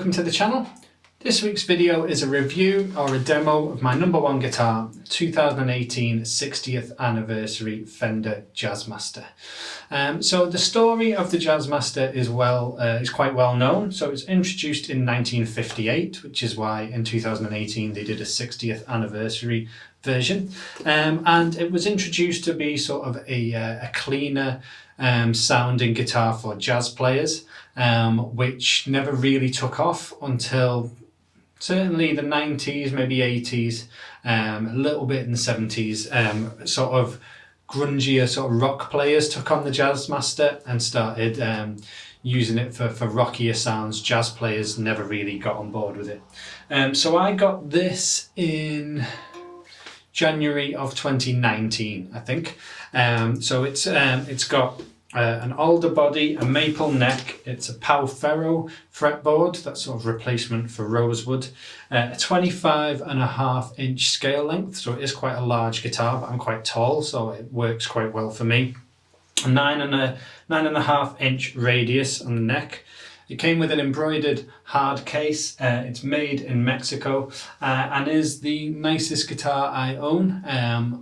welcome to the channel. This week's video is a review or a demo of my #1 guitar, 2018 60th anniversary Fender Jazzmaster. So the story of the Jazzmaster is quite well known. So it was introduced in 1958, which is why in 2018 they did a 60th anniversary version. And it was introduced to be sort of a cleaner sounding guitar for jazz players, which never really took off until certainly the 90s, maybe 80s, a little bit in the 70s. Sort of grungier sort of rock players took on the Jazzmaster and started using it for rockier sounds. Jazz players never really got on board with it. So I got this in January of 2019, I think. So it's got an alder body, a maple neck, it's a Pau-Ferro fretboard, that's sort of replacement for rosewood, a 25.5-inch scale length, so it is quite a large guitar, but I'm quite tall, so it works quite well for me. A 9.5-inch radius on the neck. It came with an embroidered hard case. It's made in Mexico and is the nicest guitar I own.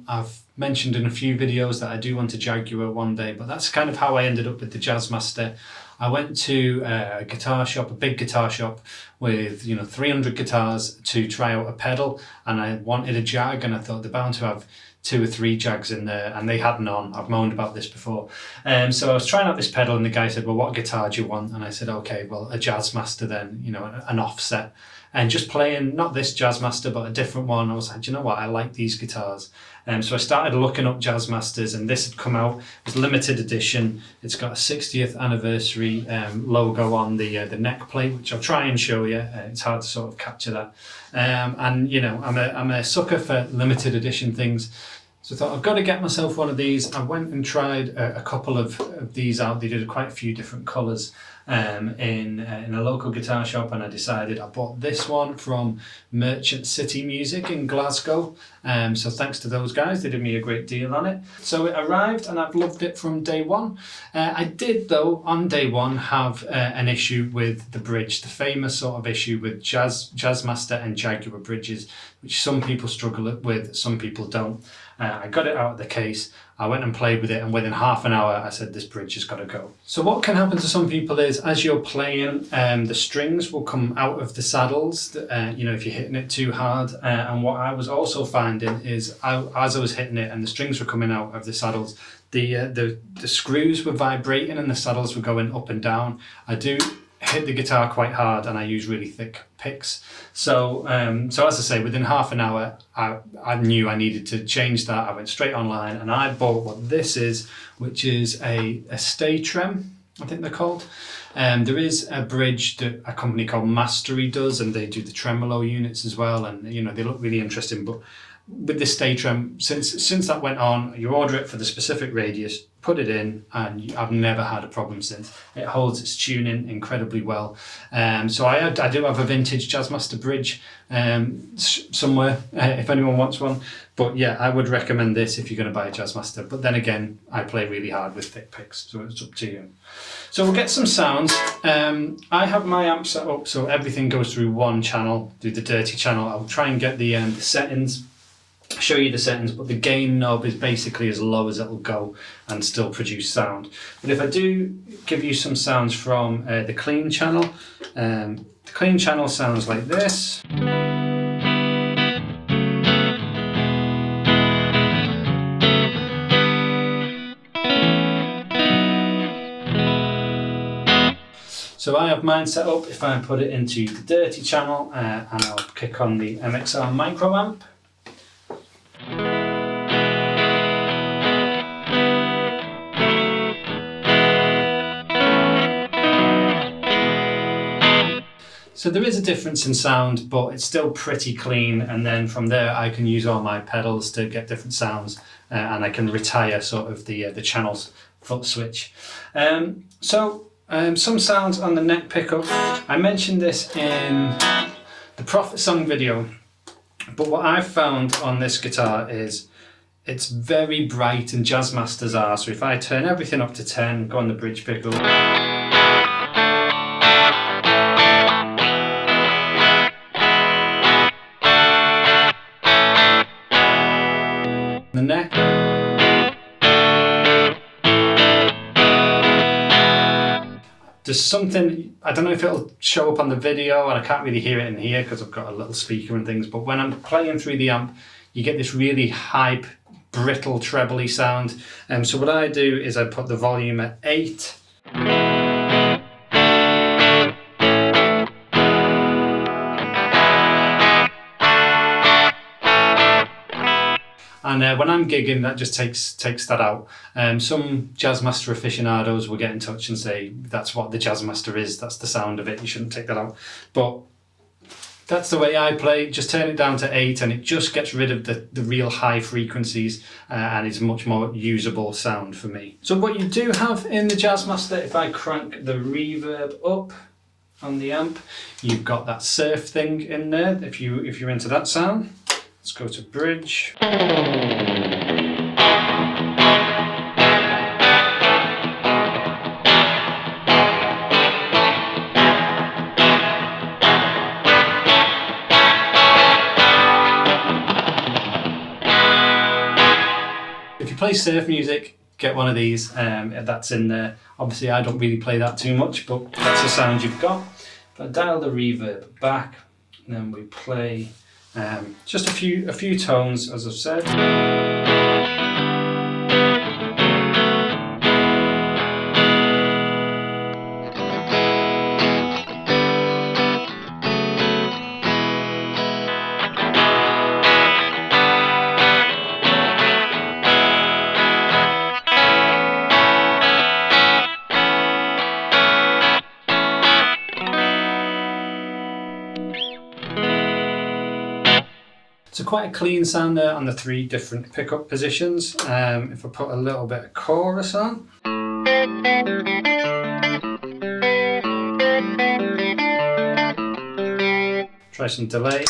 I've mentioned in a few videos that I do want a Jaguar one day, but that's kind of how I ended up with the Jazzmaster. I went to a guitar shop, a big guitar shop with 300 guitars to try out a pedal, and I wanted a Jag, and I thought they're bound to have 2 or 3 Jags in there, and they had none. I've moaned about this before. So I was trying out this pedal, and the guy said, well, what guitar do you want? And I said, okay, well, a Jazzmaster then, an offset. And just playing, not this Jazzmaster, but a different one, I was like, you know what, I like these guitars. So I started looking up Jazzmasters, and this had come out. It was limited edition. It's got a 60th anniversary logo on the neck plate, which I'll try and show you. It's hard to sort of capture that. And I'm a sucker for limited edition things. So I thought, I've got to get myself one of these. I went and tried a couple of these out. They did quite a few different colours in a local guitar shop, and I decided I bought this one from Merchant City Music in Glasgow. So thanks to those guys, they did me a great deal on it. So it arrived and I've loved it from day one. I did though on day one have an issue with the bridge, the famous sort of issue with Jazzmaster and Jaguar bridges, which some people struggle with, some people don't. I got it out of the case, I went and played with it, and within half an hour I said this bridge has got to go. So what can happen to some people is, as you're playing, the strings will come out of the saddles, if you're hitting it too hard. And what I was also finding is, as I was hitting it and the strings were coming out of the saddles, the screws were vibrating and the saddles were going up and down. I do hit the guitar quite hard, and I use really thick picks. So as I say, within half an hour, I knew I needed to change that. I went straight online and I bought what this is, which is a stay trem, I think they're called. There is a bridge that a company called Mastery does, and they do the tremolo units as well, and they look really interesting. But with this stay trem, since that went on, you order it for the specific radius, put it in, and I've never had a problem since. It holds its tuning incredibly well. So I do have a vintage Jazzmaster bridge somewhere, if anyone wants one. But yeah, I would recommend this if you're going to buy a Jazzmaster. But then again, I play really hard with thick picks, so it's up to you. So we'll get some sounds. I have my amp set up so everything goes through one channel, through the dirty channel. I'll try and get the settings, show you the settings, but the gain knob is basically as low as it'll go and still produce sound. But if I do give you some sounds from the clean channel, the clean channel sounds like this. So I have mine set up. If I put it into the dirty channel, and I'll kick on the MXR Micro Amp. So there is a difference in sound, but it's still pretty clean, and then from there I can use all my pedals to get different sounds, and I can retire sort of the channels foot switch. Some sounds on the neck pickup. I mentioned this in the Prophet Song video, but what I've found on this guitar is it's very bright, and Jazzmasters are. So if I turn everything up to 10, go on the bridge pickup, There's something, I don't know if it'll show up on the video, and I can't really hear it in here because I've got a little speaker and things, but when I'm playing through the amp, you get this really high, brittle, trebly sound. So what I do is I put the volume at 8. And when I'm gigging, that just takes that out. Some Jazzmaster aficionados will get in touch and say that's what the Jazzmaster is, that's the sound of it, you shouldn't take that out. But that's the way I play. Just turn it down to 8 and it just gets rid of the real high frequencies, and it's a much more usable sound for me. So what you do have in the Jazzmaster, if I crank the reverb up on the amp, you've got that surf thing in there if you're into that sound. Let's go to bridge. If you play surf music, get one of these, that's in there. Obviously I don't really play that too much, but that's the sound you've got. If I dial the reverb back, then we play just a few tones, as I've said. So quite a clean sound there on the 3 different pickup positions. If I put a little bit of chorus on. Try some delay.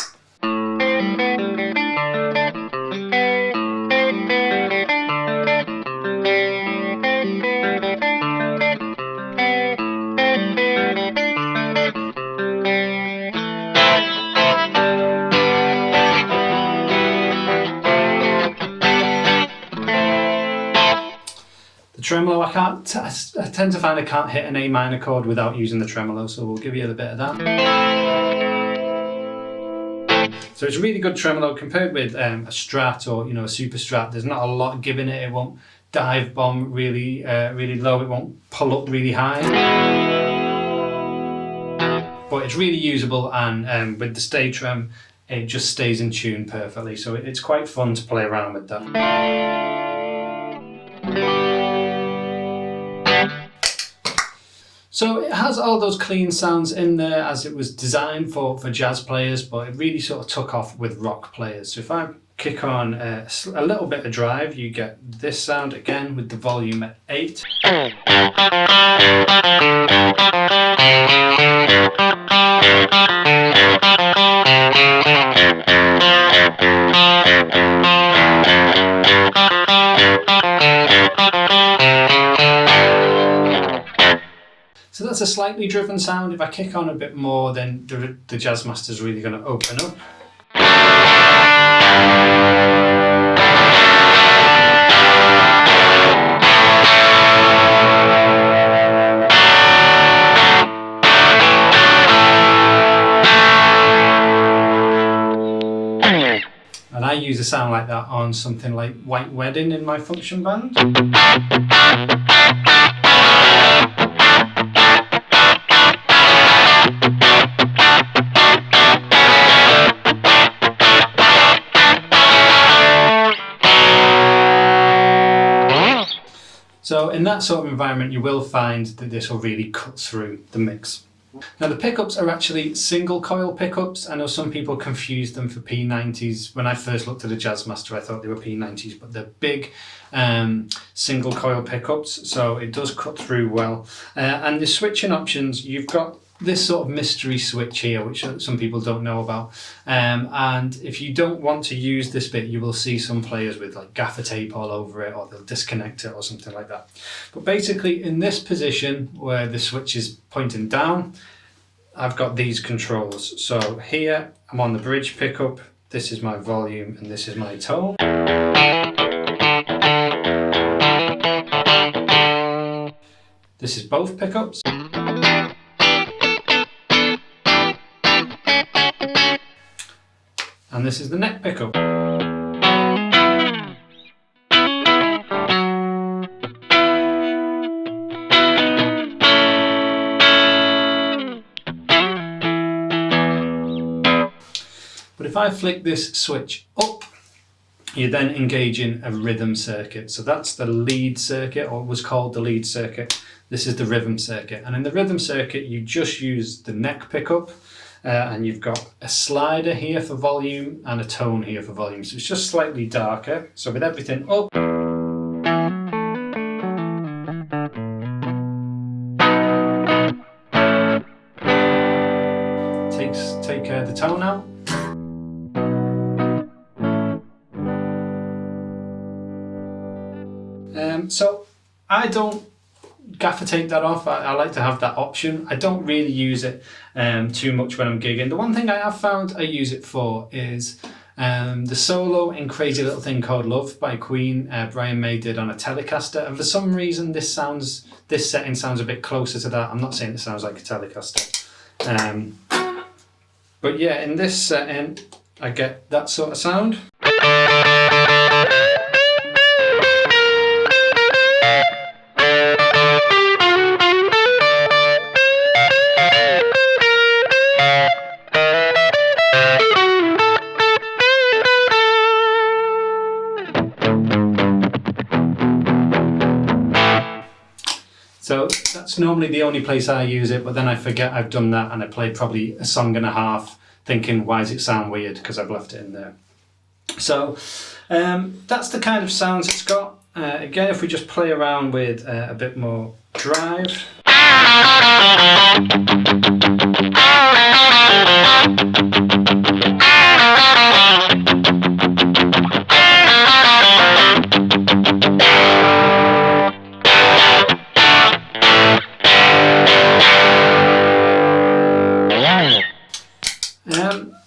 Tremolo, I tend to find I can't hit an A minor chord without using the tremolo, so we'll give you a bit of that. So it's a really good tremolo compared with a Strat or a Super Strat. There's not a lot giving it. It won't dive bomb really low. It won't pull up really high. But it's really usable, and with the stay trem, it just stays in tune perfectly. So it's quite fun to play around with that. So it has all those clean sounds in there as it was designed for jazz players, but it really sort of took off with rock players. So if I kick on a little bit of drive, you get this sound again with the volume at 8. So that's a slightly driven sound. If I kick on a bit more, then the Jazzmaster is really going to open up. And I use a sound like that on something like White Wedding in my function band. So in that sort of environment, you will find that this will really cut through the mix. Now the pickups are actually single coil pickups. I know some people confuse them for P90s. When I first looked at a Jazzmaster, I thought they were P90s, but they're big single coil pickups, so it does cut through well. And the switching options, you've got this sort of mystery switch here, which some people don't know about. And if you don't want to use this bit, you will see some players with like gaffer tape all over it, or they'll disconnect it or something like that. But basically in this position where the switch is pointing down, I've got these controls. So here I'm on the bridge pickup, this is my volume and this is my tone. This is both pickups. and this is the neck pickup. But if I flick this switch up, you're then engaging a rhythm circuit. So that's the lead circuit, or was called the lead circuit. This is the rhythm circuit. And in the rhythm circuit, you just use the neck pickup, and you've got a slider here for volume and a tone here for volume. So it's just slightly darker. So with everything up, take the tone out. So I don't gaffer take that off. I like to have that option. I don't really use it too much when I'm gigging. The one thing I have found I use it for is the solo in Crazy Little Thing Called Love by Queen. Brian May did on a Telecaster, and for some reason this setting sounds a bit closer to that. I'm not saying it sounds like a Telecaster, but yeah, in this setting I get that sort of sound. So that's normally the only place I use it, but then I forget I've done that and I play probably a song and a half thinking, why does it sound weird? Because I've left it in there. So that's the kind of sounds it's got. Again, if we just play around with a bit more drive.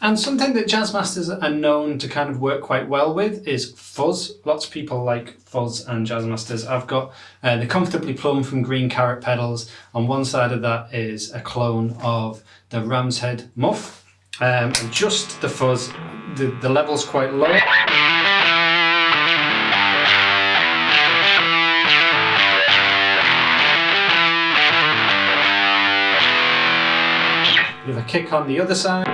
And something that Jazzmasters are known to kind of work quite well with is fuzz. Lots of people like fuzz and Jazzmasters. I've got the Comfortably Plum from Green Carrot pedals. On one side of that is a clone of the Ram's Head muff. And just the fuzz, the level's quite low. If I kick on the other side.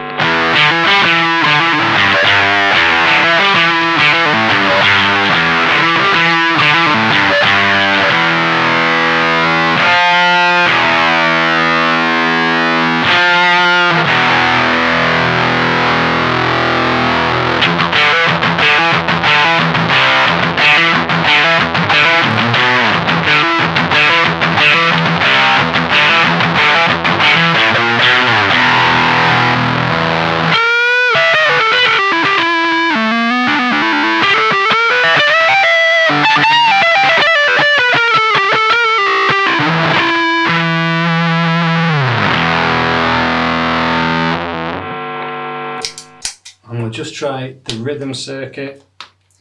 And we'll just try the rhythm circuit,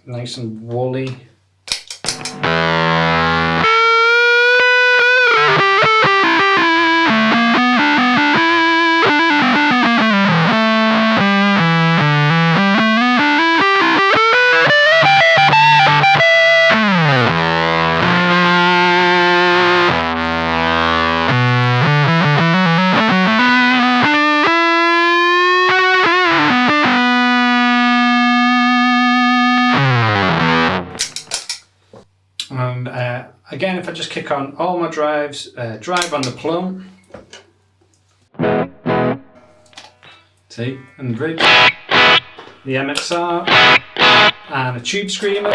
nice and woolly. And again, if I just kick on all my drives, drive on the Plum, see, and bridge, the MXR, and a Tube Screamer.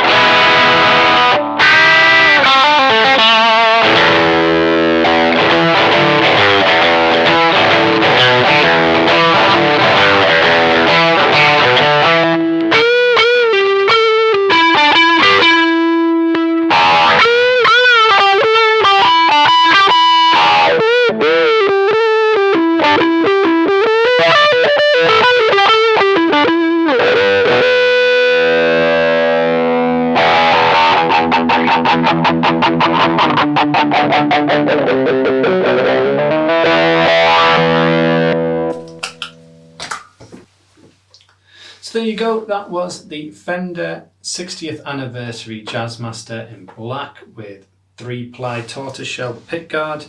So So there you go, that was the Fender 60th anniversary Jazzmaster in black with 3-ply tortoiseshell pickguard.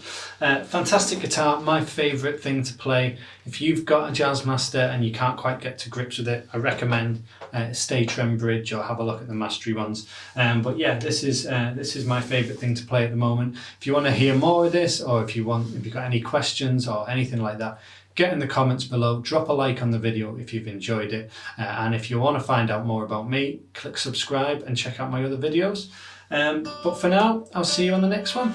Fantastic guitar, my favourite thing to play. If you've got a Jazzmaster and you can't quite get to grips with it, I recommend Stay Trem Bridge or have a look at the mastery ones. But yeah, this is my favourite thing to play at the moment. If you want to hear more of this, or if you've got any questions or anything like that, get in the comments below, drop a like on the video if you've enjoyed it, and if you want to find out more about me, click subscribe and check out my other videos. But for now, I'll see you on the next one.